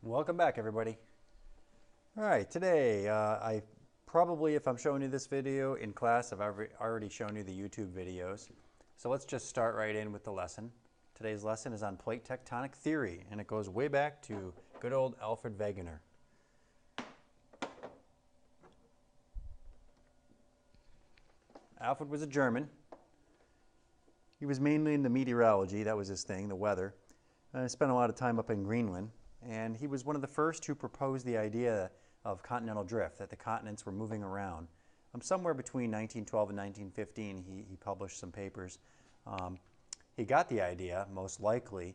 Welcome back, everybody. All right, today if I'm showing you this video in class, I've already shown you the YouTube videos. So let's just start right in with the lesson. Today's lesson is on plate tectonic theory, and it goes way back to good old Alfred Wegener. Alfred was a German. He was mainly into meteorology, that was his thing, the weather. He spent a lot of time up in Greenland, and he was one of the first who proposed the idea of continental drift, that the continents were moving around. Somewhere between 1912 and 1915, he published some papers. He got the idea, most likely,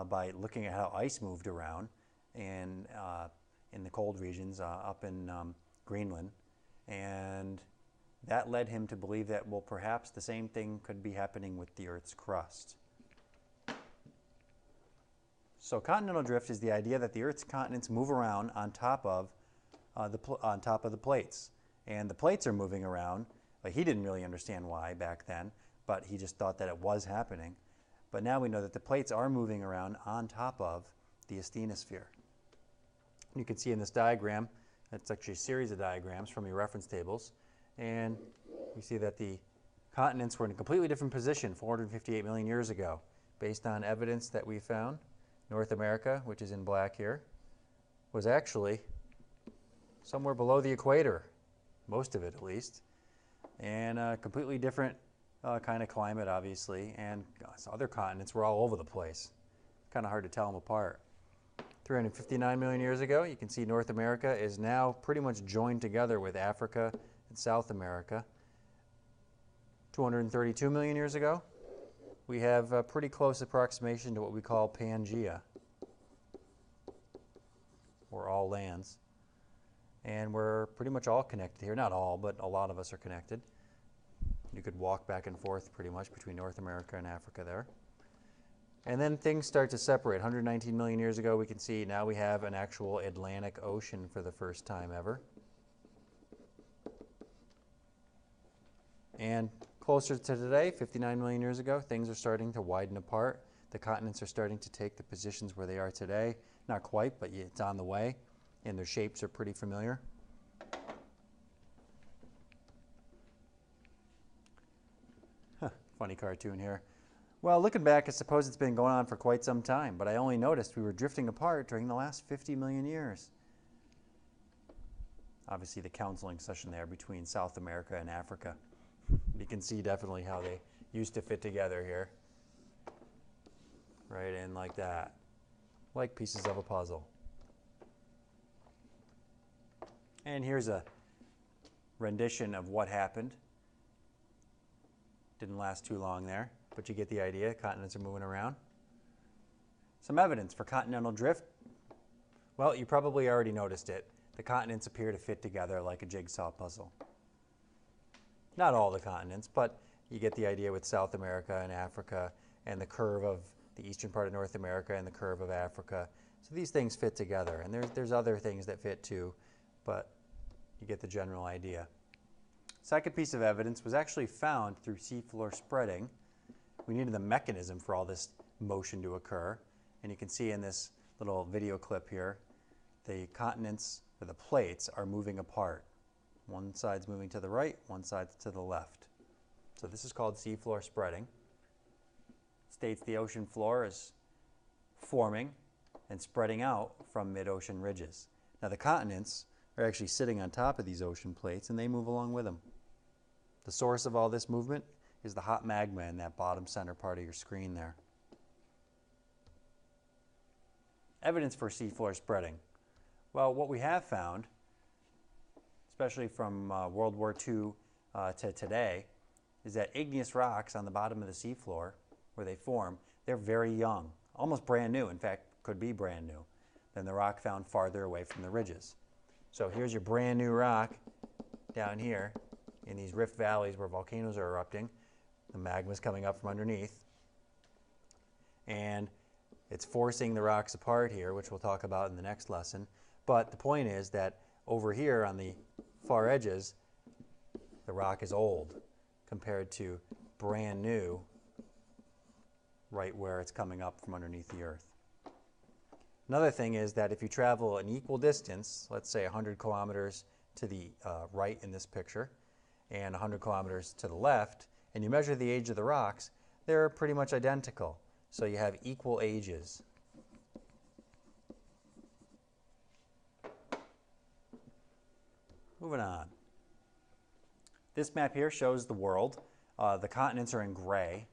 by looking at how ice moved around and in the cold regions up in Greenland. And that led him to believe that, well, perhaps the same thing could be happening with the Earth's crust. So continental drift is the idea that the Earth's continents move around on top of the plates, and the plates are moving around. But he didn't really understand why back then, but he just thought that it was happening. But now we know that the plates are moving around on top of the asthenosphere. You can see in this diagram, it's actually a series of diagrams from your reference tables, and we see that the continents were in a completely different position 458 million years ago, based on evidence that we found. North America, which is in black here, was actually somewhere below the equator, most of it at least, and a completely different kind of climate, obviously, and other continents were all over the place. Kind of hard to tell them apart. 359 million years ago, you can see North America is now pretty much joined together with Africa and South America. 232 million years ago, we have a pretty close approximation to what we call Pangea, or all lands. And we're pretty much all connected here. Not all, but a lot of us are connected. You could walk back and forth pretty much between North America and Africa there. And then things start to separate. 119 million years ago, we can see now we have an actual Atlantic Ocean for the first time ever. And closer to today, 59 million years ago, things are starting to widen apart. The continents are starting to take the positions where they are today. Not quite, but it's on the way, and their shapes are pretty familiar. Funny cartoon here. Well, looking back, I suppose it's been going on for quite some time, but I only noticed we were drifting apart during the last 50 million years. Obviously, the counseling session there between South America and Africa. You can see definitely how they used to fit together here. Right in like that. Like pieces of a puzzle. And here's a rendition of what happened. Didn't last too long there, but you get the idea. Continents are moving around. Some evidence for continental drift. Well, you probably already noticed it. The continents appear to fit together like a jigsaw puzzle. Not all the continents, but you get the idea with South America and Africa and the curve of the eastern part of North America and the curve of Africa. So these things fit together, and there's other things that fit too, but you get the general idea. Second piece of evidence was actually found through seafloor spreading. We needed the mechanism for all this motion to occur, and you can see in this little video clip here, the continents, or the plates, are moving apart. One side's moving to the right, one side's to the left. So this is called seafloor spreading. It states the ocean floor is forming and spreading out from mid-ocean ridges. Now the continents are actually sitting on top of these ocean plates, and they move along with them. The source of all this movement is the hot magma in that bottom center part of your screen there. Evidence for seafloor spreading. Well, what we have found, especially from World War II to today, is that igneous rocks on the bottom of the seafloor, where they form, they're very young, almost brand new. In fact, could be brand new than the rock found farther away from the ridges. So here's your brand new rock down here in these rift valleys where volcanoes are erupting. The magma's coming up from underneath, and it's forcing the rocks apart here, which we'll talk about in the next lesson. But the point is that over here on the far edges, the rock is old compared to brand new right where it's coming up from underneath the earth. Another thing is that if you travel an equal distance, let's say 100 kilometers to the right in this picture and 100 kilometers to the left, and you measure the age of the rocks, they're pretty much identical. So you have equal ages. Moving on. This map here shows the world. The continents are in gray,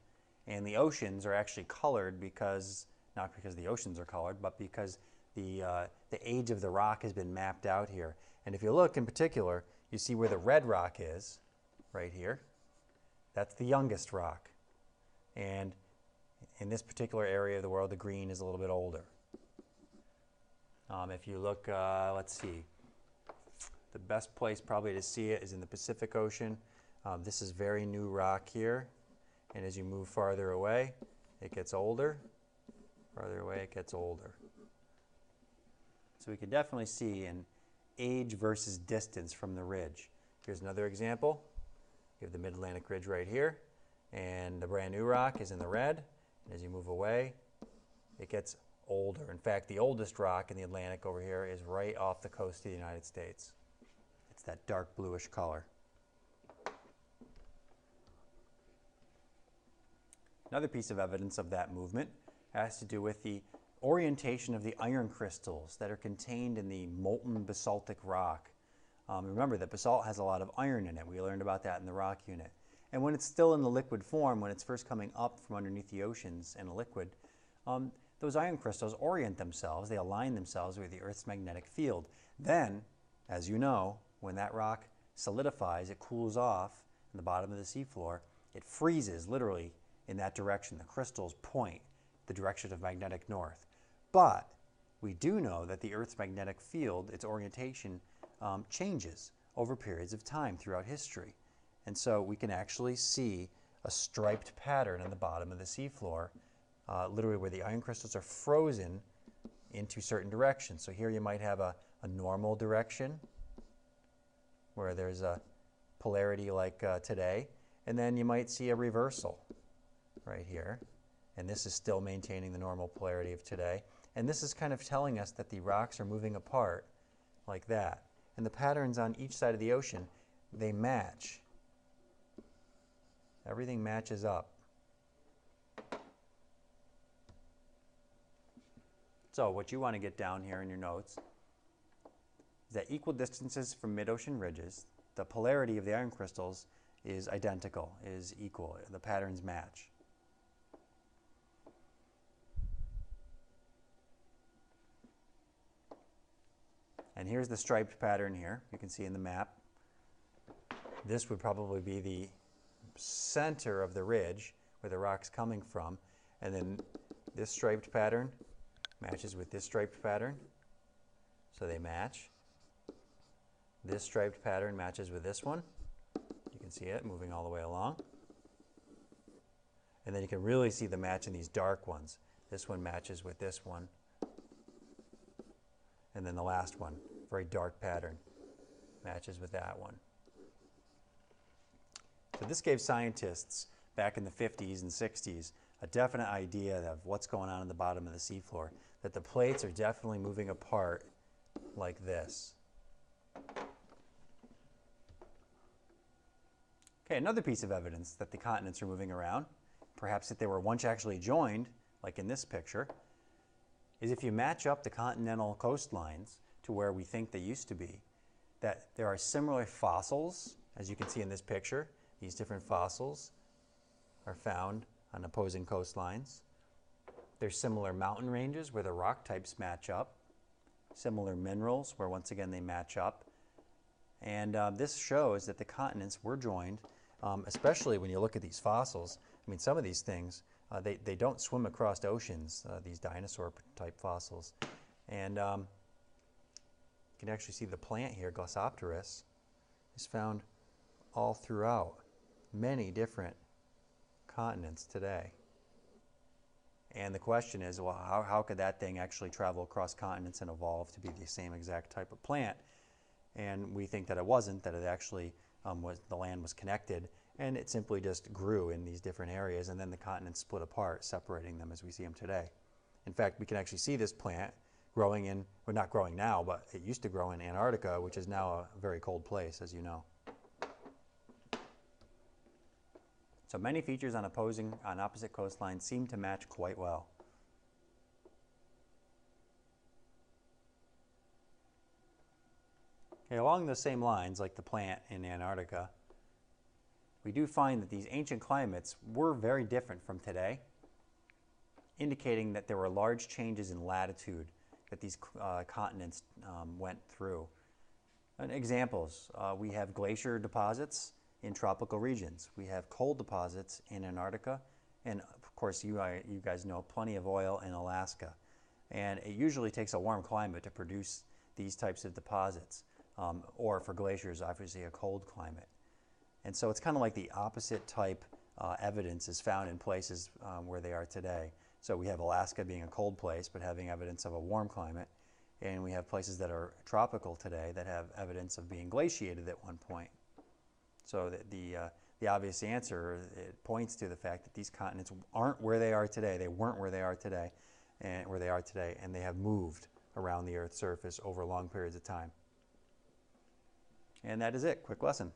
and the oceans are actually colored because, not because the oceans are colored, but because the age of the rock has been mapped out here. And if you look in particular, you see where the red rock is, right here. That's the youngest rock. And in this particular area of the world, the green is a little bit older. If you look, let's see, the best place probably to see it is in the Pacific Ocean. This is very new rock here. And as you move farther away, it gets older. Farther away, it gets older. So we can definitely see an age versus distance from the ridge. Here's another example. You have the Mid-Atlantic Ridge right here, and the brand new rock is in the red. And as you move away, it gets older. In fact, the oldest rock in the Atlantic over here is right off the coast of the United States. It's that dark bluish color. Another piece of evidence of that movement has to do with the orientation of the iron crystals that are contained in the molten basaltic rock. Remember that basalt has a lot of iron in it. We learned about that in the rock unit. And when it's still in the liquid form, when it's first coming up from underneath the oceans in a liquid, those iron crystals orient themselves, they align themselves with the Earth's magnetic field. Then, as you know, when that rock solidifies, it cools off in the bottom of the seafloor, it freezes literally in that direction. The crystals point the direction of magnetic north. But we do know that the Earth's magnetic field, its orientation, changes over periods of time throughout history. And so we can actually see a striped pattern in the bottom of the seafloor, literally where the iron crystals are frozen into certain directions. So here you might have a normal direction where there's a polarity like today, and then you might see a reversal right here. And this is still maintaining the normal polarity of today. And this is kind of telling us that the rocks are moving apart like that. And the patterns on each side of the ocean, they match. Everything matches up. So what you want to get down here in your notes is that equal distances from mid-ocean ridges, the polarity of the iron crystals is identical, is equal. The patterns match. And here's the striped pattern here. You can see in the map. This would probably be the center of the ridge where the rock's coming from. And then this striped pattern matches with this striped pattern. So they match. This striped pattern matches with this one. You can see it moving all the way along. And then you can really see the match in these dark ones. This one matches with this one. And then the last one, very dark pattern, matches with that one. So this gave scientists back in the 50s and 60s a definite idea of what's going on in the bottom of the seafloor, that the plates are definitely moving apart like this. Okay, another piece of evidence that the continents are moving around, perhaps that they were once actually joined, like in this picture, is if you match up the continental coastlines to where we think they used to be, that there are similar fossils, as you can see in this picture. These different fossils are found on opposing coastlines. There's similar mountain ranges where the rock types match up, similar minerals where once again they match up. And this shows that the continents were joined, especially when you look at these fossils. I mean, some of these things, they don't swim across oceans, these dinosaur-type fossils. And you can actually see the plant here, Glossopteris, is found all throughout many different continents today. And the question is, well, how could that thing actually travel across continents and evolve to be the same exact type of plant? And we think that it wasn't, that it actually the land was connected, and it simply just grew in these different areas, and then the continents split apart, separating them as we see them today. In fact, we can actually see this plant, growing in, well, not growing now, but it used to grow in Antarctica, which is now a very cold place, as you know. So many features on opposite coastlines seem to match quite well. Okay, along those same lines, like the plant in Antarctica, we do find that these ancient climates were very different from today, indicating that there were large changes in latitude that these continents went through. And examples, we have glacier deposits in tropical regions. We have coal deposits in Antarctica, and of course you guys know plenty of oil in Alaska. And it usually takes a warm climate to produce these types of deposits, or for glaciers, obviously a cold climate. And so it's kind of like the opposite type evidence is found in places where they are today. So we have Alaska being a cold place, but having evidence of a warm climate. And we have places that are tropical today that have evidence of being glaciated at one point. So the obvious answer, it points to the fact that these continents aren't where they are today. They weren't where they are today, and they have moved around the Earth's surface over long periods of time. And that is it. Quick lesson.